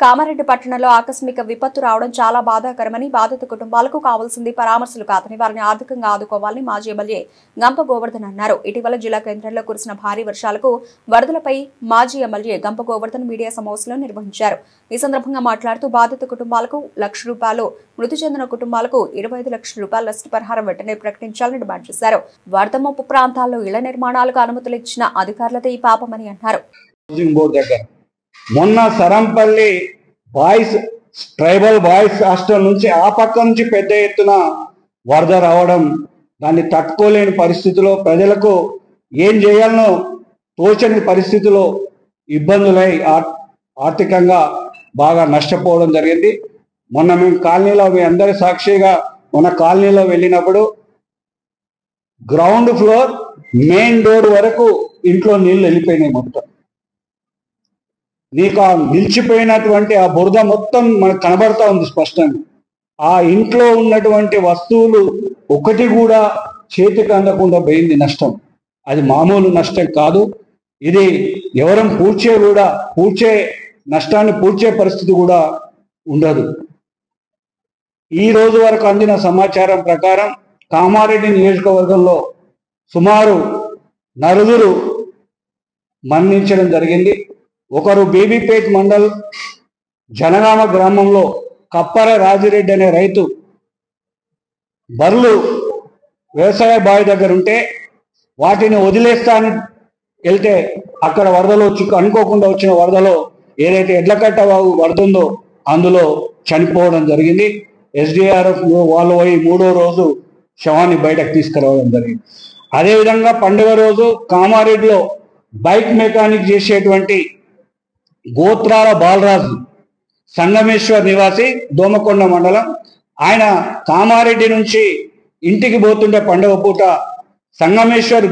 కామారెడ్డి పట్టణంలో ఆకస్మిక విపత్తు రావడం చాలా బాధాకరమని, బాధిత కుటుంబాలకు కావాల్సింది పరామర్శలు కాదని వారిని ఆర్థికంగా ఆదుకోవాలని మాజీ ఎమ్మెల్యే గంప గోవర్ధన్ అన్నారు. ఇటీవల జిల్లా కేంద్రంలో కురిసిన భారీ వర్షాలకు వరదలపై మాజీ ఎమ్మెల్యే గంప గోవర్ధన్ మీడియా సమావేశం నిర్వహించారు. ఈ సందర్భంగా మాట్లాడుతూ బాధిత కుటుంబాలకు ₹1,00,000, మృతి చెందిన కుటుంబాలకు 25 లక్షల రూపాయల నష్టపరిహారం వెంటనే ప్రకటించాలని డిమాండ్ చేశారు. వరద ముప్పు ప్రాంతాల్లో ఇళ్ల నిర్మాణాలకు అనుమతులు ఇచ్చిన అధికారులదే ఈ పాపమని అన్నారు. మొన్న Sarampalli boys tribal boys hostel నుంచి ఆ పక్క నుంచి పెద్ద ఎత్తున వరద రావడం, దాన్ని తట్టుకోలేని పరిస్థితిలో ప్రజలకు ఏం చేయాలనో తోచని పరిస్థితిలో ఇబ్బందులై ఆర్థికంగా బాగా నష్టపోవడం జరిగింది. మొన్న మేము కాలనీలో, మీ అందరి సాక్షిగా మొన్న కాలనీలో వెళ్ళినప్పుడు గ్రౌండ్ ఫ్లోర్ మెయిన్ డోర్ వరకు ఇంట్లో నీళ్లు వెళ్ళిపోయినాయి. మొత్తం నీకు ఆ నిలిచిపోయినటువంటి ఆ బురద మొత్తం మనకు కనబడతా ఉంది స్పష్టంగా. ఆ ఇంట్లో ఉన్నటువంటి వస్తువులు ఒకటి కూడా చేతికి అందకుండా పోయింది నష్టం. అది మామూలు నష్టం కాదు. ఇది ఎవరం పూడ్చే నష్టాన్ని పూడ్చే పరిస్థితి కూడా ఉండదు. ఈ రోజు వరకు అందిన సమాచారం ప్రకారం కామారెడ్డి నియోజకవర్గంలో సుమారు 4 మరణించడం జరిగింది. ఒకరు బేబీపేట్ మండల్ జనగామ గ్రామంలో కప్పర రాజిరెడ్డి అనే రైతు బర్రెలు వ్యవసాయ బావి దగ్గర ఉంటే వాటిని వదిలేస్తాను వెళ్తే అక్కడ వరదలో అనుకోకుండా వచ్చిన వరదలో ఏదైతే ఎడ్లకట్ట వరదుందో అందులో చనిపోవడం జరిగింది. SDRF వాళ్ళు పోయి 3వ రోజు శవాన్ని బయటకు తీసుకురావడం జరిగింది. అదేవిధంగా పండుగ రోజు కామారెడ్డిలో బైక్ మెకానిక్ చేసేటువంటి గోత్రాల బాలరాజు, సంగమేశ్వర్ నివాసి, దోమకొండ మండలం, ఆయన కామారెడ్డి నుంచి ఇంటికి పోతుండే పండుగ పూట సంగమేశ్వర్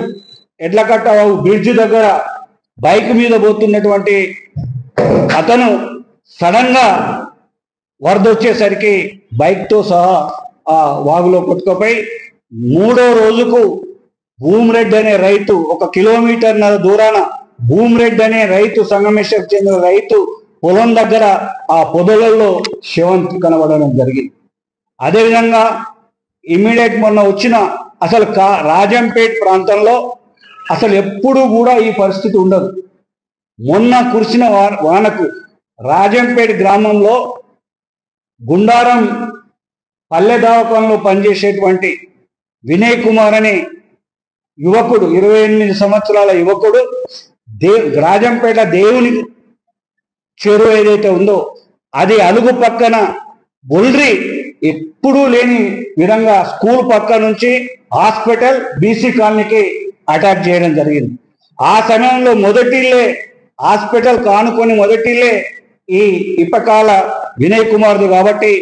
ఎడ్లకట్ట బ్రిడ్జ్ దగ్గర బైక్ మీద పోతున్నటువంటి అతను సడన్ గా వరద వచ్చేసరికి బైక్తో సహా ఆ వాగులో కొట్టుకుపోయి 3వ రోజుకు భూమిరెడ్డి అనే రైతు 1 కిలోమీటర్న్నర దూరాన భూమిరెడ్డి అనే రైతు, సంగమేశ్వర్ చెందిన రైతు పొలం దగ్గర ఆ పొదలలో శవం కనబడడం జరిగింది. అదేవిధంగా ఇమ్మీడియట్ మొన్న వచ్చిన అసలు రాజంపేట్ ప్రాంతంలో అసలు ఎప్పుడు కూడా ఈ పరిస్థితి ఉండదు. మొన్న కురిసిన వానకు రాజంపేట్ గ్రామంలో గుండారం పల్లె దవాఖానలో పనిచేసేటువంటి వినయ్ కుమార్ అనే యువకుడు, 28 సంవత్సరాల యువకుడు, రాజంపేట దేవుని చెరువు ఏదైతే ఉందో అది అలుగు పక్కన బొల్రి ఎప్పుడూ లేని విధంగా స్కూల్ పక్క నుంచి హాస్పిటల్ బీసీ కాలనీకి అటాక్ చేయడం జరిగింది. ఆ సమయంలో మొదటిల్లే హాస్పిటల్ కానుకొని మొదటిల్లే ఈ ఇప్పకాల వినయ్ కుమార్ది కాబట్టి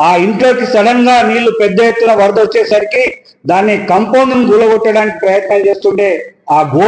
ఆ ఇంట్లోకి సడన్ గా నీళ్లు పెద్ద ఎత్తున వరద వచ్చేసరికి దాన్ని కంపౌండ్ గులగొట్టడానికి ప్రయత్నం చేస్తుంటే ఆ